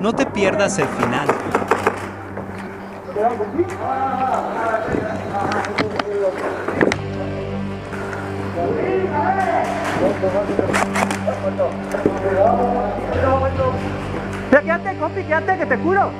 No te pierdas el final. Ya quédate, compi, quédate, que te curo.